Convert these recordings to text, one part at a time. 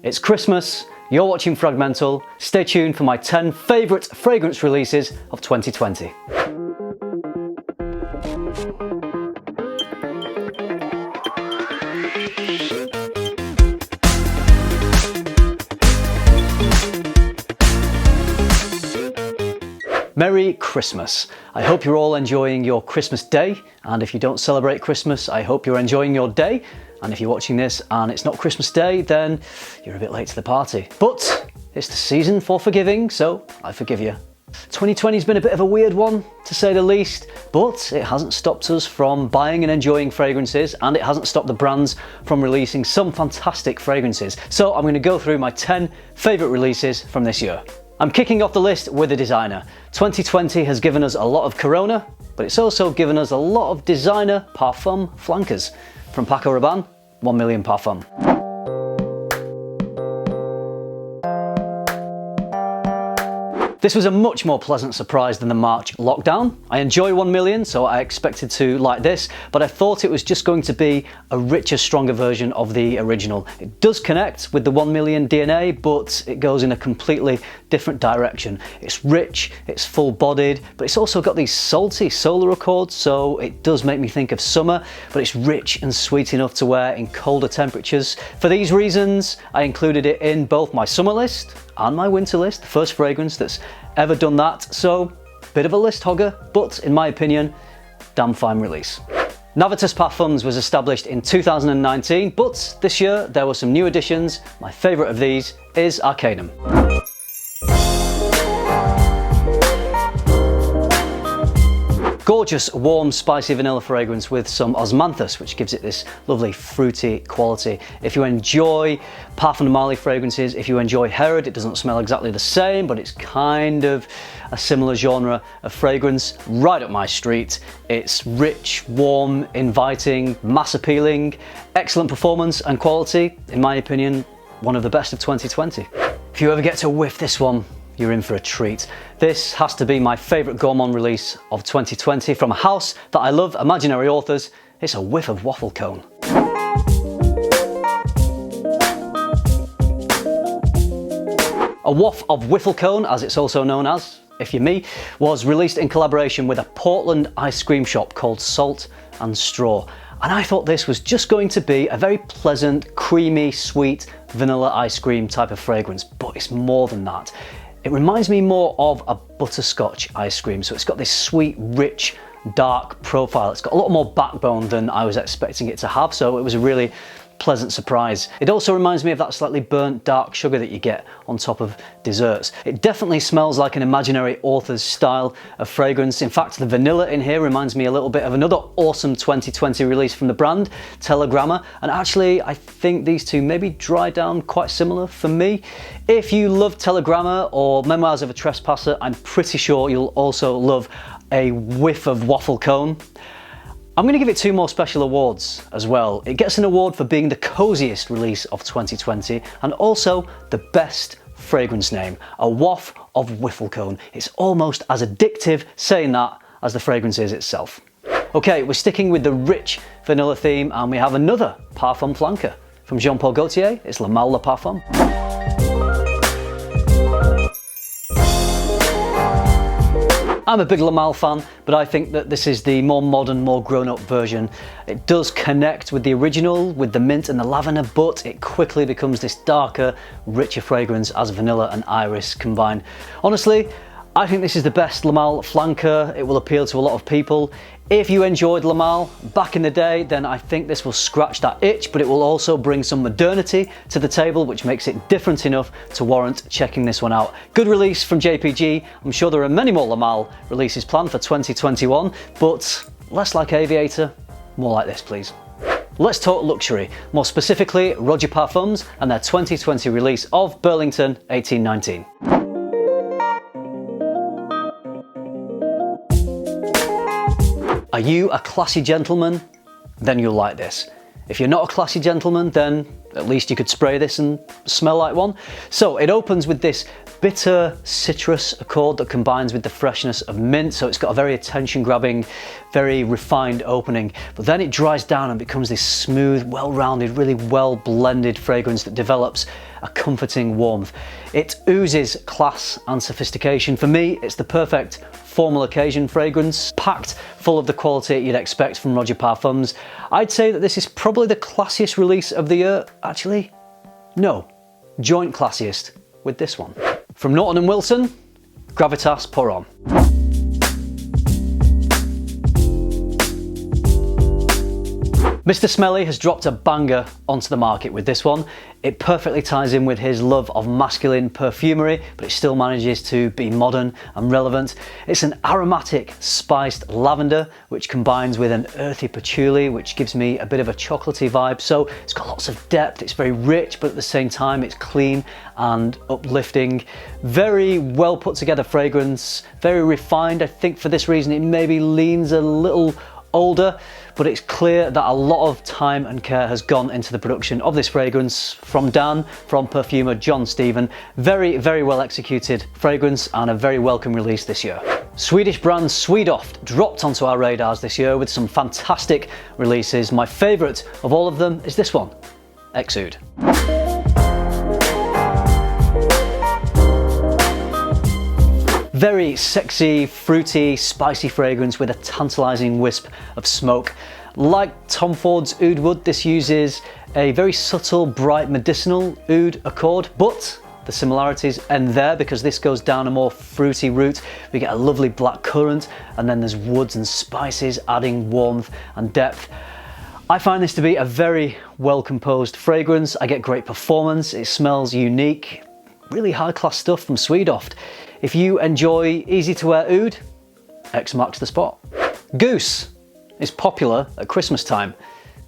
It's Christmas, you're watching FRAG-MENTAL, stay tuned for my 10 favourite fragrance releases of 2020. Merry Christmas. I hope you're all enjoying your Christmas day, and if you don't celebrate Christmas, I hope you're enjoying your day. And if you're watching this and it's not Christmas Day, then you're a bit late to the party. But it's the season for forgiving, so I forgive you. 2020's been a bit of a weird one, to say the least, but it hasn't stopped us from buying and enjoying fragrances, and it hasn't stopped the brands from releasing some fantastic fragrances. So I'm going to go through my 10 favourite releases from this year. I'm kicking off the list with a designer. 2020 has given us a lot of Corona, but it's also given us a lot of designer Parfum flankers. From Paco Rabanne, 1 Million Parfum. This was a much more pleasant surprise than the March lockdown. I enjoy 1 Million, so I expected to like this, but I thought it was just going to be a richer, stronger version of the original. It does connect with the 1 Million DNA, but it goes in a completely different direction. It's rich, it's full-bodied, but it's also got these salty solar accords, so it does make me think of summer, but it's rich and sweet enough to wear in colder temperatures. For these reasons, I included it in both my summer list and my winter list, the first fragrance that's ever done that, so bit of a list hogger, but in my opinion, damn fine release. Navitus Parfums was established in 2019, but this year there were some new additions. My favourite of these is Arcanum. Gorgeous, warm, spicy vanilla fragrance with some osmanthus, which gives it this lovely fruity quality. If you enjoy Parfum fragrances, if you enjoy Herod, it doesn't smell exactly the same, but it's kind of a similar genre of fragrance, right up my street. It's rich, warm, inviting, mass appealing, excellent performance and quality. In my opinion, one of the best of 2020. If you ever get to whiff this one, you're in for a treat. This has to be my favourite gourmand release of 2020 from a house that I love, Imaginary Authors. It's a whiff of Waffle Cone. A waff of Waffle Cone, as it's also known as, if you're me, was released in collaboration with a Portland ice cream shop called Salt and Straw. And I thought this was just going to be a very pleasant, creamy, sweet vanilla ice cream type of fragrance, but it's more than that. It reminds me more of a butterscotch ice cream, so it's got this sweet, rich, dark profile. It's got a lot more backbone than I was expecting it to have, so it was a really pleasant surprise. It also reminds me of that slightly burnt dark sugar that you get on top of desserts. It definitely smells like an Imaginary Authors style of fragrance. In fact, the vanilla in here reminds me a little bit of another awesome 2020 release from the brand, Telegramma, and actually I think these two maybe dry down quite similar for me. If you love Telegramma or Memoirs of a Trespasser, I'm pretty sure you'll also love a whiff of Waffle Cone. I'm going to give it 2 more special awards as well. It gets an award for being the coziest release of 2020 and also the best fragrance name, a waff of Waffle Cone. It's almost as addictive saying that as the fragrance is itself. Okay, we're sticking with the rich vanilla theme and we have another Parfum flanker. From Jean-Paul Gaultier, it's La Malle Le Parfum. I'm a big La Malle fan, but I think that this is the more modern, more grown-up version. It does connect with the original, with the mint and the lavender, but it quickly becomes this darker, richer fragrance as vanilla and iris combine. Honestly, I think this is the best La Malle flanker. It will appeal to a lot of people. If you enjoyed La Malle back in the day, then I think this will scratch that itch, but it will also bring some modernity to the table, which makes it different enough to warrant checking this one out. Good release from JPG. I'm sure there are many more La Malle releases planned for 2021, but less like Aviator, more like this, please. Let's talk luxury, more specifically Roja Parfums and their 2020 release of Burlington 1819. Are you a classy gentleman? Then you'll like this. If you're not a classy gentleman, then at least you could spray this and smell like one. So it opens with this bitter citrus accord that combines with the freshness of mint, so it's got a very attention-grabbing, very refined opening, but then it dries down and becomes this smooth, well-rounded, really well-blended fragrance that develops a comforting warmth. It oozes class and sophistication. For me, it's the perfect formal occasion fragrance, packed full of the quality you'd expect from Roja Parfums. I'd say that this is probably the classiest release of the year. Actually, no, joint classiest with this one. From Naughton and Wilson, Gravitas Pour On. Mr. Smelly has dropped a banger onto the market with this one. It perfectly ties in with his love of masculine perfumery, but it still manages to be modern and relevant. It's an aromatic spiced lavender, which combines with an earthy patchouli, which gives me a bit of a chocolatey vibe. So it's got lots of depth, it's very rich, but at the same time it's clean and uplifting. Very well put together fragrance, very refined. I think for this reason it maybe leans a little older, but it's clear that a lot of time and care has gone into the production of this fragrance from Dan, from perfumer John Stephen. Very, very well executed fragrance and a very welcome release this year. Swedish brand Swedoft dropped onto our radars this year with some fantastic releases. My favourite of all of them is this one, Oud. Very sexy, fruity, spicy fragrance with a tantalising wisp of smoke. Like Tom Ford's Oud Wood, this uses a very subtle, bright, medicinal oud accord, but the similarities end there because this goes down a more fruity route. We get a lovely black currant, and then there's woods and spices adding warmth and depth. I find this to be a very well composed fragrance. I get great performance, it smells unique, really high class stuff from Swedoft. If you enjoy easy to wear oud, X marks the spot. Goose is popular at Christmas time.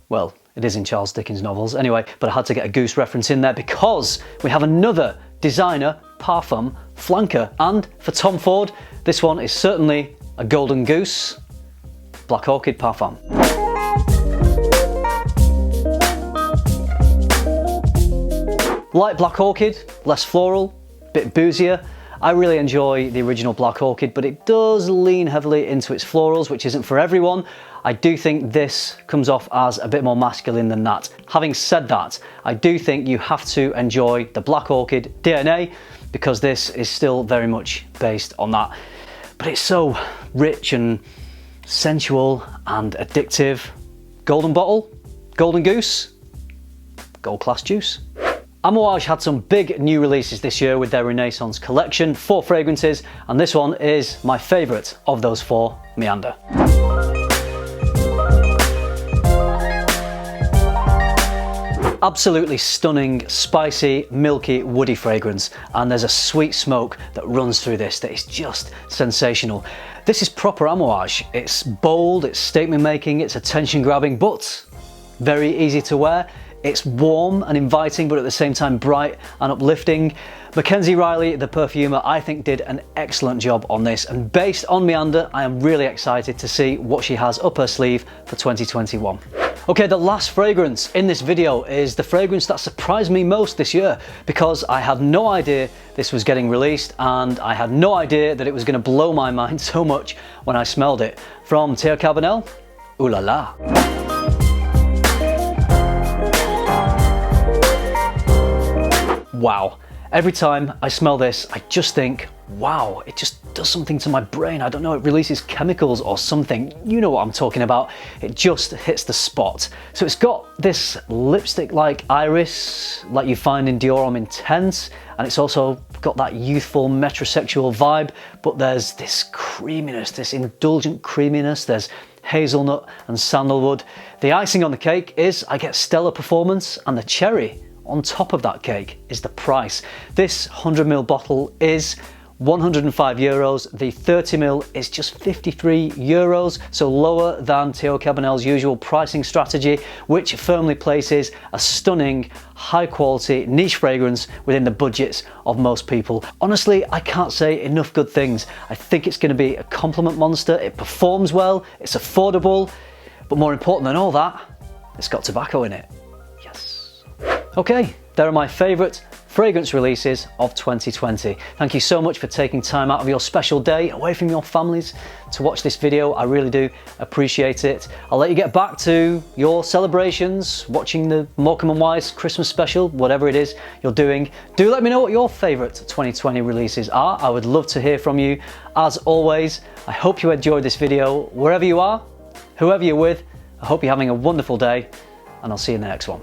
Well, it is in Charles Dickens novels anyway, but I had to get a Goose reference in there because we have another designer Parfum flanker, and for Tom Ford, this one is certainly a golden goose, Black Orchid Parfum. Like Black Orchid, less floral, bit boozier. I really enjoy the original Black Orchid, but it does lean heavily into its florals, which isn't for everyone. I do think this comes off as a bit more masculine than that. Having said that, I do think you have to enjoy the Black Orchid DNA because this is still very much based on that. But it's so rich and sensual and addictive. Golden bottle, golden goose, gold class juice. Amouage had some big new releases this year with their Renaissance collection, 4 fragrances, and this one is my favourite of those 4, Meander. Absolutely stunning, spicy, milky, woody fragrance, and there's a sweet smoke that runs through this that is just sensational. This is proper Amouage. It's bold, it's statement making, it's attention grabbing, but very easy to wear. It's warm and inviting, but at the same time bright and uplifting. Mackenzie Riley, the perfumer, I think did an excellent job on this, and based on Meander, I am really excited to see what she has up her sleeve for 2021. Okay, the last fragrance in this video is the fragrance that surprised me most this year because I had no idea this was getting released, and I had no idea that it was going to blow my mind so much when I smelled it. From Cabanel, Ooh La La. Wow. Every time I smell this, I just think, wow, it just does something to my brain. I don't know, it releases chemicals or something. You know what I'm talking about. It just hits the spot. So it's got this lipstick-like iris, like you find in Dior Homme Intense, and it's also got that youthful metrosexual vibe, but there's this creaminess, this indulgent creaminess. There's hazelnut and sandalwood. The icing on the cake is I get stellar performance, and the cherry on top of that cake is the price. This 100ml bottle is €105. The 30ml is just €53, so lower than Theo Cabanel's usual pricing strategy, which firmly places a stunning, high quality niche fragrance within the budgets of most people. Honestly, I can't say enough good things. I think it's going to be a compliment monster. It performs well, it's affordable, but more important than all that, it's got tobacco in it. Okay, there are my favourite fragrance releases of 2020. Thank you so much for taking time out of your special day away from your families to watch this video. I really do appreciate it. I'll let you get back to your celebrations, watching the Morecambe and Wise Christmas special, whatever it is you're doing. Do let me know what your favourite 2020 releases are. I would love to hear from you. As always, I hope you enjoyed this video wherever you are, whoever you're with. I hope you're having a wonderful day, and I'll see you in the next one.